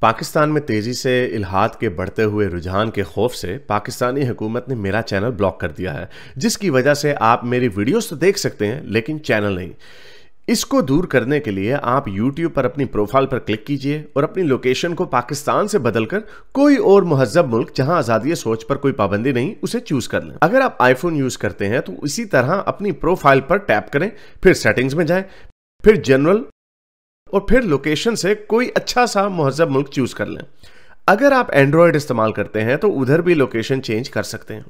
पाकिस्तान में तेजी से इल्हाद के बढ़ते हुए रुझान के खौफ से पाकिस्तानी हुकूमत ने मेरा चैनल ब्लॉक कर दिया है, जिसकी वजह से आप मेरी वीडियोस तो देख सकते हैं लेकिन चैनल नहीं। इसको दूर करने के लिए आप YouTube पर अपनी प्रोफाइल पर क्लिक कीजिए और अपनी लोकेशन को पाकिस्तान से बदलकर कोई और मुहज़्ज़ब मुल्क जहां आज़ादी सोच पर कोई पाबंदी नहीं उसे चूज कर लें। अगर आप आईफोन यूज करते हैं तो इसी तरह अपनी प्रोफाइल पर टैप करें, फिर सेटिंग्स में जाएं, फिर जनरल और फिर लोकेशन से कोई अच्छा सा मुहज़्ज़ब मुल्क चूज कर लें। अगर आप एंड्रॉयड इस्तेमाल करते हैं तो उधर भी लोकेशन चेंज कर सकते हैं।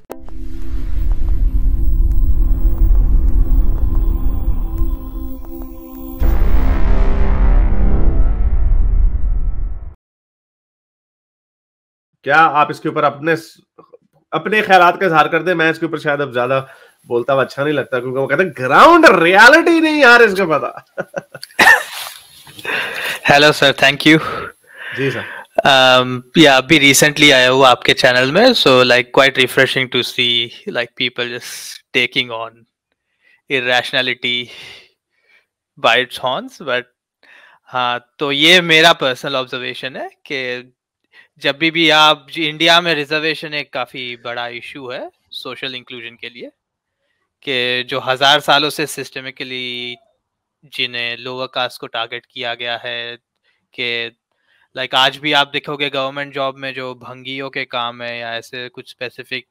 क्या आप इसके ऊपर अपने ख्यालात का इजहार कर दें? मैं इसके ऊपर शायद अब ज्यादा बोलता हुआ अच्छा नहीं लगता, क्योंकि वो कहते हैं ग्राउंड रियलिटी नहीं यार इसका पता। Hello sir, thank you. जी सर। या अभी रिसेंटली आया हुआ आपके चैनल में, so like quite refreshing to see like people just taking on irrationality by its horns. But हाँ, तो ये मेरा पर्सनल ऑब्जर्वेशन है कि जब भी आप इंडिया में रिजर्वेशन एक काफी बड़ा इशू है सोशल इंक्लूजन के लिए, कि जो 1000 सालों से सिस्टमिकली जिन्हें लोअर कास्ट को टारगेट किया गया है, कि लाइक आज भी आप देखोगे गवर्नमेंट जॉब में जो भंगियों के काम है या ऐसे कुछ स्पेसिफिक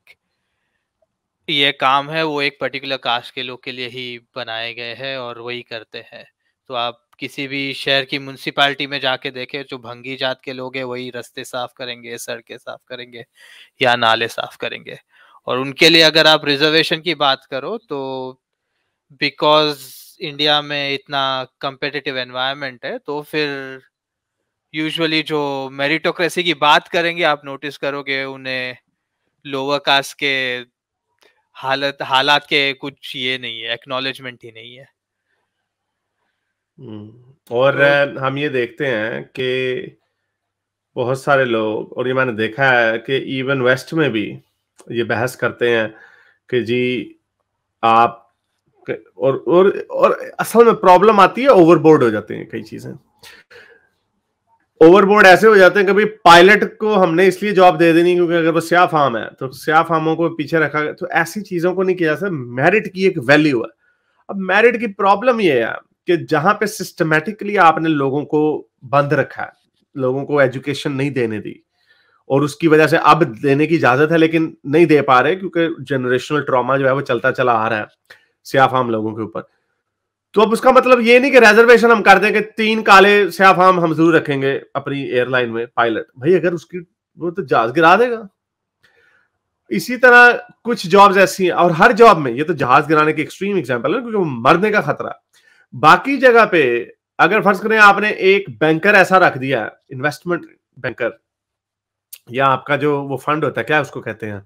ये काम है, वो एक पर्टिकुलर कास्ट के लोग के लिए ही बनाए गए हैं और वही करते हैं। तो आप किसी भी शहर की म्युनिसिपैलिटी में जाके देखें, जो भंगी जात के लोग हैं वही रास्ते साफ करेंगे, सड़कें साफ करेंगे या नाले साफ करेंगे। और उनके लिए अगर आप रिजर्वेशन की बात करो तो बिकॉज इंडिया में इतना कंपेटिटिव एनवायरनमेंट है, तो फिर यूजुअली जो मेरिटोक्रेसी की बात करेंगे आप नोटिस करोगे उन्हें लोअर कास्ट के हालात के कुछ ये नहीं है, एक्नॉलेजमेंट ही नहीं है। और हम ये देखते हैं कि बहुत सारे लोग, और ये मैंने देखा है कि इवन वेस्ट में भी ये बहस करते हैं कि जी आप और असल में प्रॉब्लम आती है, ओवरबोर्ड हो जाते हैं कई चीजें। ओवरबोर्ड ऐसे हो जाते हैं, कभी पायलट को हमने इसलिए जॉब दे देनी क्योंकि अगर वो स्याह फार्म है तो स्याह फार्मों को पीछे रखा गया, तो ऐसी चीजों को नहीं किया जा सकता। मेरिट की एक वैल्यू है। अब मेरिट की प्रॉब्लम ये है कि जहां पे सिस्टमेटिकली आपने लोगों को बंद रखा है, लोगों को एजुकेशन नहीं देने दी, और उसकी वजह से अब देने की इजाजत है लेकिन नहीं दे पा रहे क्योंकि जनरेशनल ट्रॉमा जो है वो चलता चला आ रहा है स्याह फार्म लोगों के ऊपर। तो अब उसका मतलब ये नहीं कि रिजर्वेशन हम कर दें कि 3 काले स्याह फार्म हम जरूर रखेंगे अपनी एयरलाइन में पायलट। भाई अगर उसकी वो तो जहाज गिरा देगा। इसी तरह कुछ जॉब्स ऐसी हैं, और हर जॉब में, ये तो जहाज गिराने की एक्सट्रीम एग्जांपल है क्योंकि वो मरने का खतरा। बाकी जगह पे अगर फर्ज करें आपने एक बैंकर ऐसा रख दिया, इन्वेस्टमेंट बैंकर, या आपका जो वो फंड होता है, क्या उसको कहते हैं,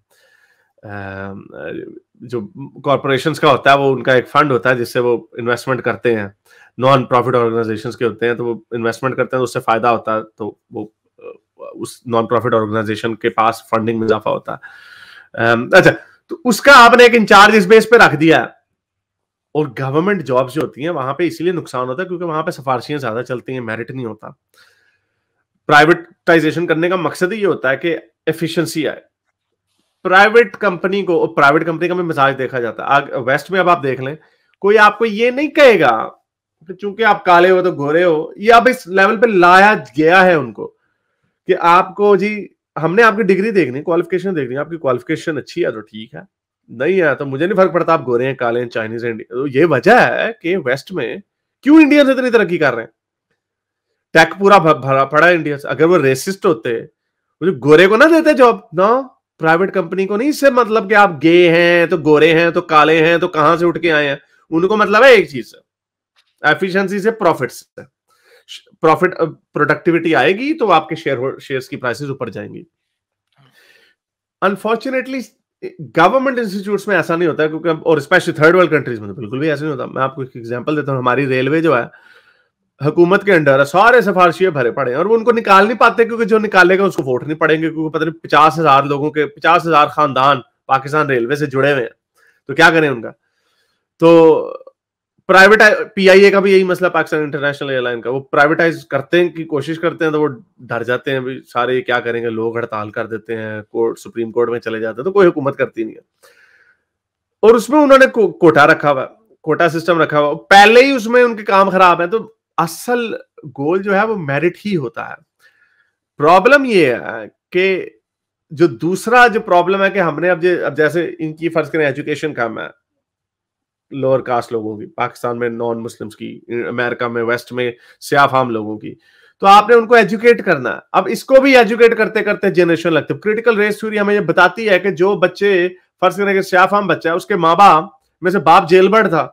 जो कॉर्पोरेशंस का होता है, वो उनका एक फंड होता है जिससे वो इन्वेस्टमेंट करते हैं, नॉन प्रॉफिट ऑर्गेनाइजेशंस के होते हैं, तो वो इन्वेस्टमेंट करते हैं तो उससे फायदा होता है, तो वो उस नॉन प्रॉफिट ऑर्गेनाइजेशन के पास फंडिंग में इजाफा होता है। अच्छा, तो उसका आपने एक इंचार्ज इस बेस पे रख दिया है। और गवर्नमेंट जॉब्स जो होती हैं वहां पे इसलिए नुकसान होता है क्योंकि वहां पे सिफारिशियां ज्यादा चलती हैं, मेरिट नहीं होता। प्राइवेटाइजेशन करने का मकसद ही ये होता है कि एफिशिएंसी आए। प्राइवेट कंपनी का भी मिजाज देखा जाता है वेस्ट में। अब आप देख लें, कोई आपको ये नहीं कहेगा कि चूंकि आप काले हो तो गोरे हो। ये अब इस लेवल पे लाया गया है उनको कि आपको जी हमने आपकी डिग्री देखनी, क्वालिफिकेशन देखनी, आपकी क्वालिफिकेशन अच्छी है तो ठीक है, नहीं है तो मुझे नहीं फर्क पड़ता आप गोरे हैं, काले हैं, चाइनीज हैं। तो ये वजह है कि वेस्ट में क्यों इंडियंस इतनी तरक्की कर रहे हैं। टेक पूरा भरा पड़ा है इंडिया से। अगर वो रेसिस्ट होते, वो गोरे को ना देते जॉब ना, प्राइवेट कंपनी को नहीं। इससे मतलब कि आप गे हैं तो गोरे हैं तो काले हैं तो कहां से उठ के आए हैं, उनको मतलब है एक चीज से, एफिशिएंसी से, प्रॉफिट से। प्रॉफिट प्रोडक्टिविटी आएगी तो आपके शेयर्स की प्राइसेस ऊपर जाएंगी। अनफॉर्चुनेटली गवर्नमेंट इंस्टीट्यूट्स में ऐसा नहीं होता है, क्योंकि और स्पेशली थर्ड वर्ल्ड कंट्रीज में तो बिल्कुल भी ऐसा नहीं होता। मैं आपको एक एग्जांपल देता हूं। हमारी रेलवे जो है हुकूमत के अंडर है, सारे सिफारिशिये भरे पड़े हैं और वो उनको निकाल नहीं पाते क्योंकि जो निकालेगा उसको वोट नहीं पड़ेंगे, क्योंकि पता नहीं 50,000 लोगों के 50,000 खानदान पाकिस्तान रेलवे से जुड़े हुए हैं, तो क्या करें उनका। तो प्राइवेट पीआईए का भी यही मसला, पाकिस्तान इंटरनेशनल एयरलाइन का, वो प्राइवेटाइज करते हैं की कोशिश करते हैं तो वो डर जाते हैं भी सारे क्या करेंगे, लोग हड़ताल कर देते हैं, कोर्ट सुप्रीम कोर्ट में चले जाते हैं, तो कोई हुकूमत करती नहीं है। और उसमें उन्होंने कोटा रखा हुआ, कोटा सिस्टम रखा हुआ, पहले ही उसमें उनके काम खराब है। तो असल गोल जो है वो मेरिट ही होता है। प्रॉब्लम ये है कि जो दूसरा जो प्रॉब्लम है कि हमने अब जैसे इनकी फर्ज करें एजुकेशन कम है लोअर कास्ट लोगों की, पाकिस्तान में नॉन मुस्लिम्स की, अमेरिका में वेस्ट में स्याह फाम लोगों की, तो आपने उनको एजुकेट करना है। अब इसको भी एजुकेट करते करते जनरेशन लगती है। क्रिटिकल रेस थ्योरी हमें ये बताती है कि जो बच्चे फर्ज करें कि स्याह फाम बच्चा है, उसके माँ बाप में से बाप जेलबर्ड था,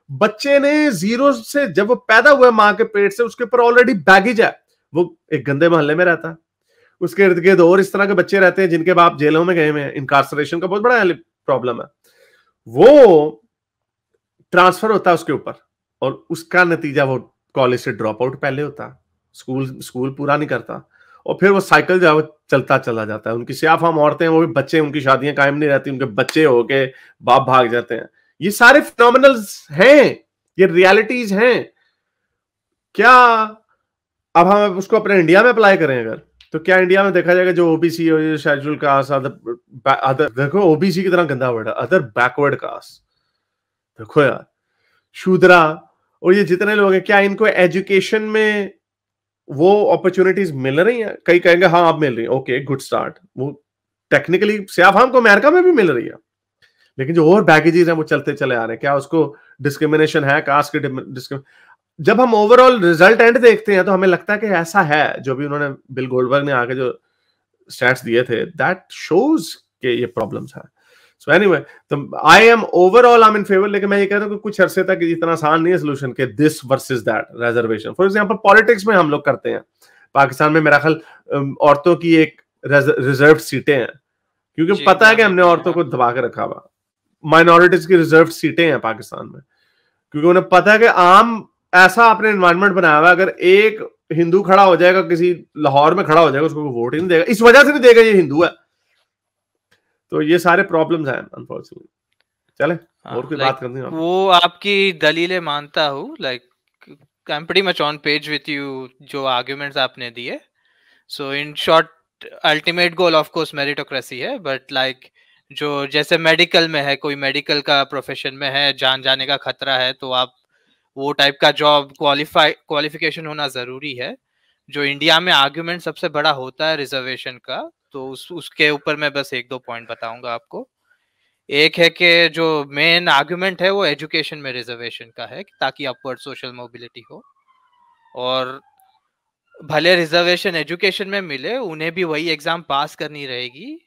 बच्चे ने जीरो से जब वो पैदा हुआ माँ के पेट से, उसके ऊपर ऑलरेडी बैगेज है, वो एक गंदे मोहल्ले में रहता है, उसके इर्द गिर्द और इस तरह के बच्चे रहते हैं जिनके बाप जेलों में गए हुए हैं, इनकार्सरेशन का बहुत बड़ा प्रॉब्लम है, वो ट्रांसफर होता है उसके ऊपर, और उसका नतीजा वो कॉलेज से ड्रॉप आउट पहले होता है, स्कूल पूरा नहीं करता, और फिर वो साइकिल जो है वो चलता चला जाता है। उनकी स्याह फाम औरतें, वो भी बच्चे, उनकी शादियां कायम नहीं रहती, उनके बच्चे होके बाप भाग जाते हैं। ये सारे फिनोमिनल्स हैं, ये रियलिटीज हैं। क्या अब हम उसको अपने इंडिया में अप्लाई करें अगर, तो क्या इंडिया में देखा जाएगा जो ओबीसी और शेड्यूल कास्ट, अदर देखो ओबीसी की तरह गंदा वर्ड है, अदर बैकवर्ड कास्ट, देखो यार शूद्रा और ये जितने लोग हैं, क्या इनको एजुकेशन में वो अपॉर्चुनिटीज मिल रही हैं? कई कहेंगे हाँ अब मिल रही है, ओके गुड स्टार्ट, वो टेक्निकली स्याह फाम को अमेरिका में भी मिल रही है, लेकिन जो और बैगेजेस हैं वो चलते चले आ रहे हैं। क्या उसको डिस्क्रिमिनेशन है, कास्ट के डिस्क्रिमिनेशन? जब हम ओवरऑल रिजल्ट एंड देखते हैं तो हमें लगता है कि ऐसा है, जो भी उन्होंने बिल गोल्डबर्ग ने आके जो स्टैट्स दिए थे, दैट शोज के ये प्रॉब्लम्स है। सो एनीवे, तो I am overall I am in favour, लेकिन मैं ये कहता हूं कि कुछ अरसे तक इतना आसान नहीं है सोल्यूशन के this versus that reservation. For example politics में हम लोग करते हैं, पाकिस्तान में मेरा ख्याल औरतों की एक रिजर्व सीटें हैं, क्योंकि पता है कि हमने औरतों को दबा के रखा हुआ। माइनॉरिटीज की रिजर्व सीटें हैं पाकिस्तान में, क्योंकि उन्हें पता है कि आम ऐसा आपने एनवायरनमेंट बनाया हुआ, अगर एक हिंदू खड़ा हो जाएगा, किसी लाहौर में खड़ा हो जाएगा, उसको वोट ही नहीं देगा, इस वजह से नहीं देगा ये हिंदू है। तो ये सारे प्रॉब्लम्स हैं अनफॉर्चुनेटली। चले और कोई बात करनी है? वो आपकी दलीलें मानता हूँ, like I am pretty much on page with you, जो आर्गुमेंट्स आपने दिए। So in short ultimate goal of course meritocracy है, बट लाइक जो जैसे मेडिकल में है, कोई मेडिकल का प्रोफेशन में है, जान जाने का खतरा है, तो आप वो टाइप का जॉब क्वालिफिकेशन होना जरूरी है। जो इंडिया में आर्गुमेंट सबसे बड़ा होता है रिजर्वेशन का, तो उसके ऊपर मैं बस एक दो पॉइंट बताऊंगा आपको। एक है कि जो मेन आर्गुमेंट है वो एजुकेशन में रिजर्वेशन का है, ताकि अपवर्ड सोशल मोबिलिटी हो, और भले रिजर्वेशन एजुकेशन में मिले, उन्हें भी वही एग्जाम पास करनी रहेगी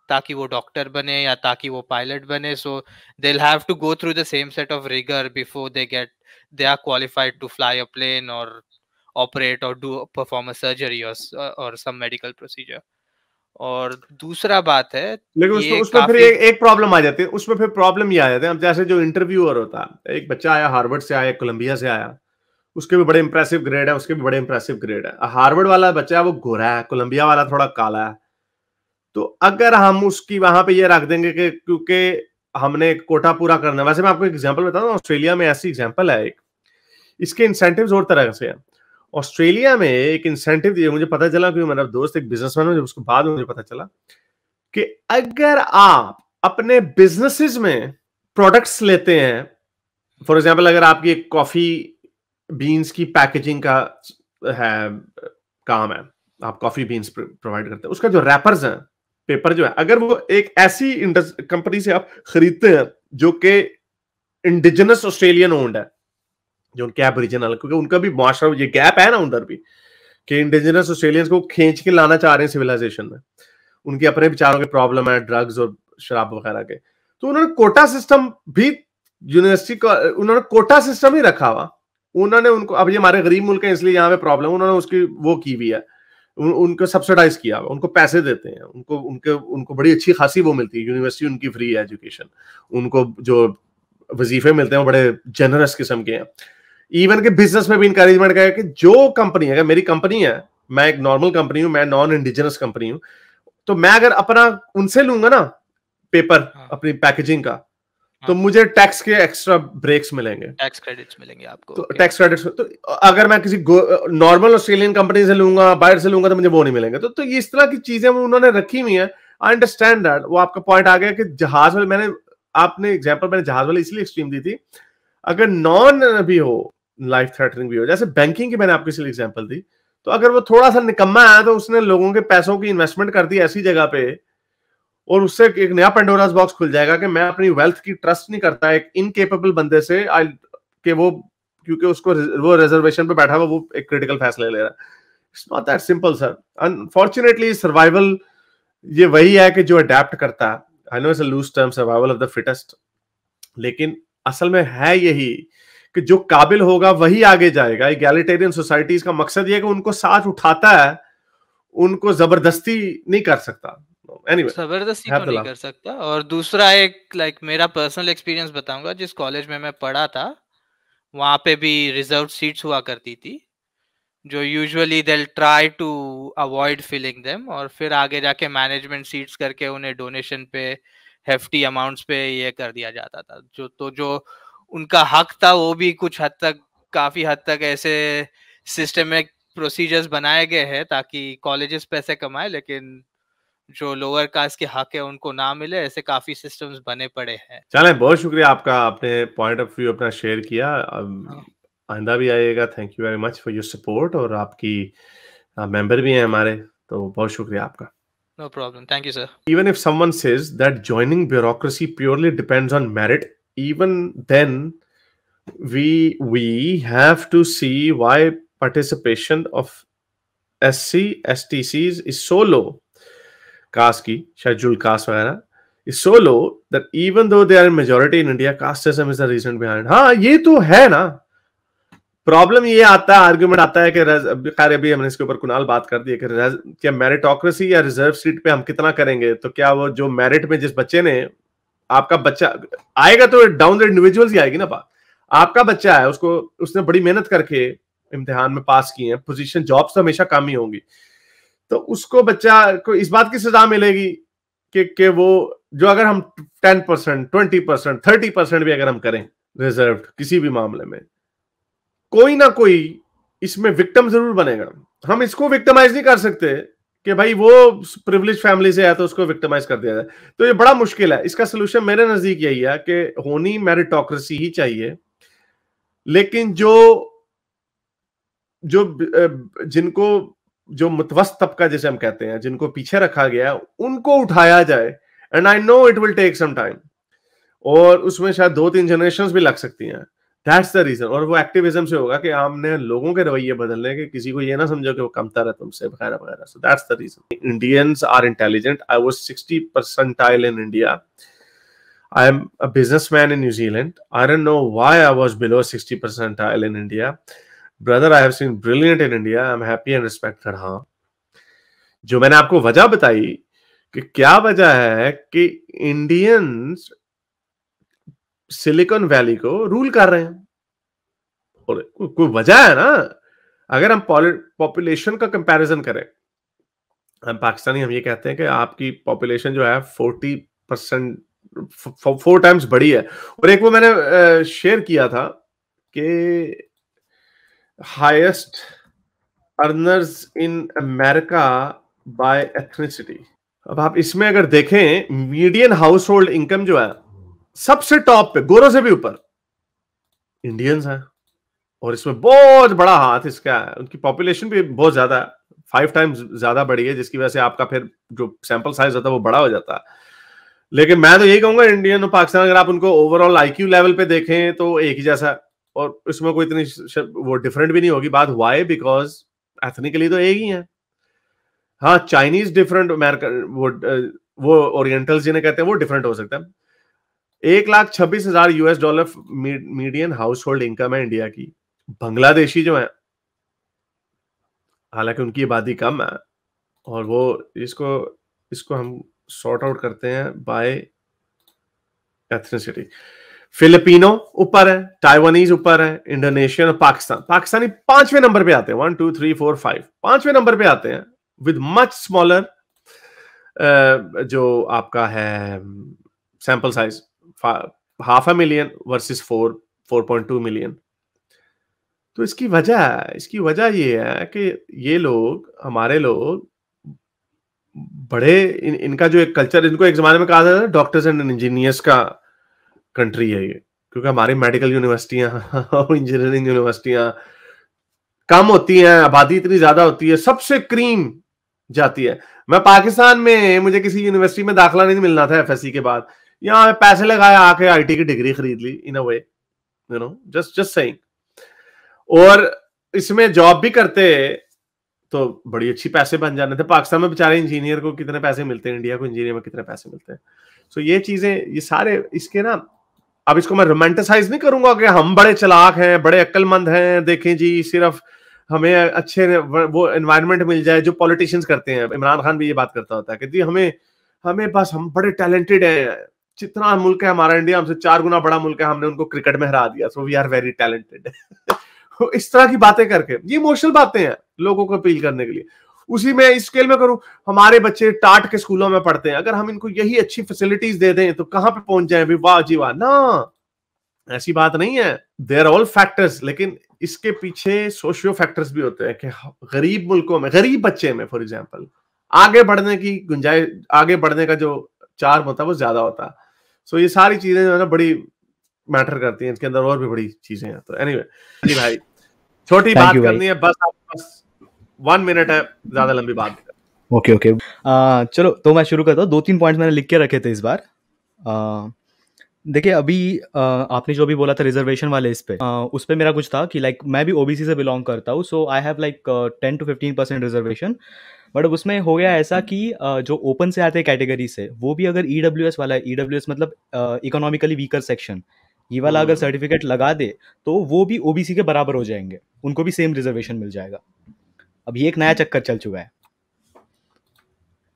ताकि वो डॉक्टर बने या ताकि वो पायलट बने। So they will have to go through the same set of rigour before they are qualified to fly a plane or operate or perform a surgery or some medical procedure। और दूसरा बात है, लेकिन उसमें फिर एक problem आ जाती है, उसमें फिर प्रॉब्लम ये आ जाती है। अब जैसे जो इंटरव्यूअर होता है, एक बच्चा आया हार्वर्ड से आया, कोलंबिया से आया, उसके भी बड़े इंप्रेसिव ग्रेड है, उसके भी बड़े इंप्रेसिव ग्रेड है। हार्वर्ड वाला बच्चा है वो गोरा है, कोलंबिया वाला थोड़ा काला है। तो अगर हम उसकी वहां पे ये रख देंगे कि क्योंकि हमने कोटा पूरा करना है, वैसे मैं आपको एक एग्जांपल बताता हूं, ऑस्ट्रेलिया में ऐसी एग्जांपल है एक, इसके इंसेंटिव्स और तरह से हैं। ऑस्ट्रेलिया में एक इंसेंटिव दिया, मुझे पता चला क्योंकि मेरा दोस्त एक बिजनेसमैन है, उसके बाद मुझे पता चला कि अगर आप अपने बिजनेसेस में प्रोडक्ट्स लेते हैं, फॉर एग्जांपल अगर आपकी एक कॉफी बीन्स की पैकेजिंग का है काम है, आप कॉफी बीन्स प्रोवाइड करते हैं, उसका जो रैपर्स है, पेपर जो है, अगर वो एक ऐसी कंपनी से आप खरीदते हैं जो कि इंडिजिनस ऑस्ट्रेलियन ओन्ड है, जो उनके एबोरिजिनल, क्योंकि उनका भी माशरा ये गैप है ना उधर भी कि इंडिजिनस ऑस्ट्रेलियंस को खींच के लाना चाह रहे हैं सिविलाइजेशन में, उनके अपने विचारों के प्रॉब्लम है, ड्रग्स और शराब वगैरह के। तो उन्होंने कोटा सिस्टम भी यूनिवर्सिटी का, उन्होंने कोटा सिस्टम ही रखा हुआ, उन्होंने उनको, अब ये हमारे गरीब मुल्क है इसलिए यहाँ पे प्रॉब्लम, उन्होंने उसकी वो की हुई है, उनको सब्सिडाइज किया, उनको पैसे देते हैं, उनको बड़ी अच्छी खासी वो मिलती है, यूनिवर्सिटी उनकी फ्री है एजुकेशन, उनको जो वजीफे मिलते हैं वो बड़े जेनरस किस्म के हैं। इवन के बिजनेस में भी इंकरेजमेंट का है कि जो कंपनी है, अगर मेरी कंपनी है, मैं एक नॉर्मल कंपनी हूं, मैं नॉन इंडिजिनस कंपनी हूं, तो मैं अगर अपना उनसे लूंगा ना पेपर अपनी पैकेजिंग का, तो मुझे टैक्स के एक्स्ट्रा ब्रेक्स मिलेंगे, टैक्स क्रेडिट्स मिलेंगे आपको। तो टैक्स क्रेडिट्स, तो अगर मैं किसी नॉर्मल ऑस्ट्रेलियन कंपनी से लूंगा, बाहर से लूंगा, तो मुझे वो नहीं मिलेंगे। तो ये इस तरह की चीजें वो उन्होंने रखी हुई है। I understand that. वो आपका पॉइंट आ गया कि जहाज वाले, आपने एग्जांपल मैंने जहाज वाले इसलिए एक्सट्रीम दी थी, अगर नॉन भी हो, लाइफ थ्रेटनिंग भी हो, जैसे बैंकिंग की मैंने आपको इसलिए एग्जांपल दी, तो अगर वो थोड़ा सा निकम्मा है तो उसने लोगों के पैसों की इन्वेस्टमेंट कर दी ऐसी जगह पे, और उससे एक नया पेंडोरास बॉक्स खुल जाएगा कि मैं अपनी वेल्थ की ट्रस्ट नहीं करता एक इनकेपेबल बंदे से, कि वो, क्योंकि उसको वो रिजर्वेशन पे बैठा हुआ, वो एक क्रिटिकल फैसले ले रहा है। It's not that simple sir. Unfortunately survival ये वही है कि जो अडेप्ट करता है। I know it's a loose term, survival of the fittest, लेकिन असल में है यही कि जो काबिल होगा वही आगे जाएगा। इगैलिटेरियन सोसाइटीज का मकसद ये है कि उनको साथ उठाता है, उनको जबरदस्ती नहीं कर सकता। Anyway, जबरदस्ती तो नहीं कर सकता। और दूसरा एक मेरा पर्सनल एक्सपीरियंस बताऊंगा, जिस कॉलेज में मैं पढ़ा था वहां पे भी रिजर्व सीट्स हुआ करती थी, जो usually they try to avoid filling them, और फिर आगे जाके मैनेजमेंट सीट्स करके उन्हें डोनेशन पे हेफ्टी अमाउंट्स पे ये कर दिया जाता था। जो उनका हक था वो भी कुछ हद तक, काफी हद तक ऐसे सिस्टमिक प्रोसीजर्स बनाए गए हैं ताकि कॉलेजेस पैसे कमाए, लेकिन जो लोअर कास्ट के हक है उनको ना मिले। ऐसे काफी सिस्टम्स बने पड़े हैं। चलें, बहुत शुक्रिया आपका, आपने पॉइंट ऑफ व्यू अपना शेयर किया। आइंदा भी आइएगा। Thank you very much for your support, और आपकी मेंबर भी हैं हमारे, तो बहुत शुक्रिया आपका। No problem. Thank you, sir. Even if someone says that joining bureaucracy purely depends on merit, even then we have to see why participation of SC STCs is so low, caste की scheduled caste वगैरह is so low that even though they are in majority in India, casteism is the reason behind. हाँ, ये तो है ना। Problem ये आता है, आर्ग्यूमेंट आता है कि खैर अभी हमने इसके ऊपर कुणाल बात कर दी है कि क्या मेरिटोक्रेसी या रिजर्व सीट पे हम कितना करेंगे, तो क्या वो जो मेरिट में जिस बच्चे ने, आपका बच्चा आएगा तो डाउन द इंडिविजुअल्स ही आएगी ना बात। आपका बच्चा है, उसको, उसने बड़ी मेहनत करके इम्तिहान में पास किए हैं, पोजीशन जॉब्स तो हमेशा कम ही होंगी, तो उसको बच्चा को इस बात की सजा मिलेगी कि वो जो, अगर हम 10%, 20%, 30% भी अगर हम करें रिजर्व किसी भी मामले में, कोई ना कोई इसमें विक्टिम जरूर बनेगा। हम इसको विक्टिमाइज नहीं कर सकते कि भाई वो प्रिविलेज फैमिली से है तो उसको विक्टिमाइज कर दिया जाए, तो ये बड़ा मुश्किल है। इसका सोल्यूशन मेरे नजदीक यही है कि होनी मेरिटोक्रेसी ही चाहिए, लेकिन जो जिनको, जो मुतवस्त तबका जिसे हम कहते हैं, जिनको पीछे रखा गया है, उनको उठाया जाए। And I know it will take some time, और उसमें शायद 2-3 जनरेशंस भी लग सकती हैं। That's the reason. और वो एक्टिविज्म से होगा कि हमने लोगों के रवैये बदलने के, किसी को ये ना समझो कि वो कमतर है तुमसे वगैरह वगैरह। So that's the reason. Indians are intelligent. I was 60 percentile in India. I am a businessman in New Zealand. I don't know why I was below 60 percentile in India. Brother, I have seen brilliant in India. I'm happy and respected. हाँ, जो मैंने आपको वजह बताई कि क्या वजह है कि इंडियंस सिलिकॉन वैली को रूल कर रहे हैं, और कोई वजह है ना। अगर हम पॉपुलेशन का कंपैरिजन करें, हम पाकिस्तानी, हम ये कहते हैं कि आपकी पॉपुलेशन जो है 40%, 4 टाइम्स बड़ी है। और एक वो मैंने शेयर किया था कि highest earners in America bye ethnicity. अब आप इसमें अगर देखें, मीडियन हाउस होल्ड इनकम जो है सबसे टॉप पे, गोरों से भी ऊपर इंडियंस हैं, और इसमें बहुत बड़ा हाथ इसका है। उनकी पॉपुलेशन भी बहुत ज्यादा है, 5 टाइम्स ज्यादा बढ़ी है, जिसकी वजह से आपका फिर जो सैंपल साइज होता है वो बड़ा हो जाता है। लेकिन मैं तो यही कहूंगा, इंडियन और पाकिस्तान अगर आप उनको ओवरऑल आईक्यू लेवल पे देखें तो एक ही जैसा, और इसमें कोई इतनी वो डिफरेंट भी नहीं होगी बात। वाई? बिकॉज एथनिकली तो एक ही है। हाँ, चाइनीज डिफरेंट, अमेरिकन वो ओरिएंटल्स जिन्हें कहते हैं वो डिफरेंट हो सकता है। $1,26,000 मीडियन हाउस होल्ड इनकम है इंडिया की। बांग्लादेशी जो है, हालांकि उनकी आबादी कम है, और वो इसको हम सॉर्ट आउट करते हैं बाय एथनिसिटी। फिलिपिनो ऊपर है, ताइवानीज ऊपर है, इंडोनेशियन और पाकिस्तानी 5वें नंबर पे आते हैं। 1 2 3 4 5 5वें नंबर पे आते हैं, विद मच स्मॉलर जो आपका है सैंपल साइज, 500,000 वर्सेस 4.2 मिलियन। तो इसकी वजह ये है कि ये लोग, हमारे लोग बड़े इनका जो एक कल्चर, इनको एक जमाने में कहा जाता था डॉक्टर्स एंड इंजीनियर्स का कंट्री है ये, क्योंकि हमारी मेडिकल यूनिवर्सिटियां और इंजीनियरिंग यूनिवर्सिटियां कम होती हैं, आबादी इतनी ज्यादा होती है, सबसे क्रीम जाती है। मैं पाकिस्तान में, मुझे किसी यूनिवर्सिटी में दाखिला नहीं मिलना था एफएससी के बाद, यहाँ पैसे लगाए आके आईटी की डिग्री खरीद ली इन अ वे, यू नो, जस्ट सेइंग। और इसमें जॉब भी करते तो बड़ी अच्छी पैसे बन जाने थे। पाकिस्तान में बेचारे इंजीनियर को कितने पैसे मिलते हैं, इंडिया को इंजीनियर में कितने पैसे मिलते हैं। सो ये चीजें, ये सारे इसके ना, अब इसको मैं रोमांटिसाइज नहीं करूंगा कि हम बड़े चालाक हैं, बड़े अक्लमंद हैं, देखें जी सिर्फ हमें अच्छे वो एनवायरनमेंट मिल जाए जो पॉलिटिशियंस करते हैं। इमरान खान भी ये बात करता होता है कि जी हमें बस, हम बड़े टैलेंटेड हैं, जितना मुल्क है हमारा इंडिया हमसे 4 गुना बड़ा मुल्क है, हमने उनको क्रिकेट में हरा दिया, so we are very talented. इस तरह की बातें करके, ये इमोशनल बातें हैं लोगों को अपील करने के लिए। उसी में इस स्केल में करूं, हमारे बच्चे टाट के स्कूलों में पढ़ते हैं, अगर हम इनको यही अच्छी फैसिलिटीज दे दें तो कहां पे पहुंच जाए, वाह जी वाह। ना, ऐसी बात नहीं है। देयर ऑल फैक्टर्स, लेकिन इसके पीछे सोशियो फैक्टर्स भी होते हैं कि गरीब मुल्कों में, गरीब बच्चे में फॉर एग्जांपल, आगे बढ़ने की गुंजाइश, आगे बढ़ने का जो चार्म होता है वो ज्यादा होता है। सो ये सारी चीजें जो है ना बड़ी मैटर करती हैं, इसके अंदर और भी बड़ी चीजें हैं। तो एनीवे जी भाई, छोटी बात करनी है बस 1 मिनट है, ज्यादा लंबी बात। ओके चलो तो मैं शुरू करता हूँ। 2-3 पॉइंट्स मैंने लिख के रखे थे इस बार। देखिए अभी आपने जो भी बोला था रिजर्वेशन वाले इस पे, उस पे मेरा कुछ था कि लाइक मैं भी ओबीसी से बिलोंग करता हूँ, so I have like 10 to 15% reservation. But अब उसमें हो गया ऐसा कि जो ओपन से आते हैं कैटेगरी से, वो भी अगर ईडब्ल्यूएस वाला है, ईडब्ल्यूएस मतलब इकोनॉमिकली वीकर सेक्शन, ये वाला अगर सर्टिफिकेट लगा दे तो वो भी ओबीसी के बराबर हो जाएंगे, उनको भी सेम रिजर्वेशन मिल जाएगा। अब ये एक नया चक्कर चल चुका है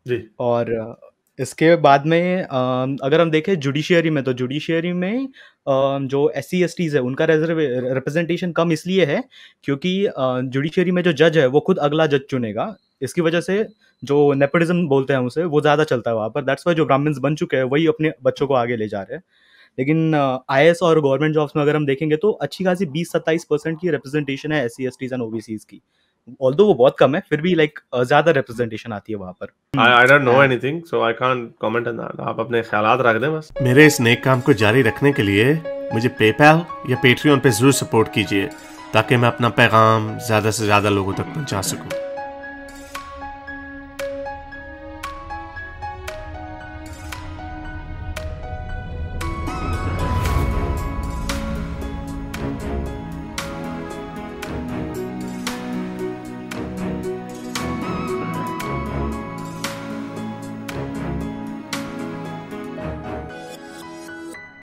जी। और इसके बाद में अगर हम देखें जुडिशियरी में, तो जुडिशियरी में जो SC STs है उनका रिप्रेजेंटेशन कम इसलिए है क्योंकि जुडिशियरी में जो जज है वो खुद अगला जज चुनेगा। इसकी वजह से जो नेपोटिज्म बोलते हैं उसे, वो ज़्यादा चलता है वहाँ पर। दैट्स वाई जो ब्राह्मण्स बन चुके हैं वही अपने बच्चों को आगे ले जा रहे हैं। लेकिन IAS और गवर्नमेंट जॉब्स में अगर हम देखेंगे तो अच्छी खासी 20-27% की रिप्रेजेंटेशन है SC STs एंड OBCs की। ऑल्दो वो बहुत कम है, फिर भी लाइक ज्यादा रिप्रेजेंटेशन आती है वहाँ पर। I don't know anything, so I can't comment on that. आप अपने ख्यालात रख दें बस। मेरे इस नेक काम को जारी रखने के लिए मुझे पेपैल या पेट्रियन पे जरूर सपोर्ट कीजिए ताकि मैं अपना पैगाम ज्यादा से ज्यादा लोगों तक पहुंचा सकूं।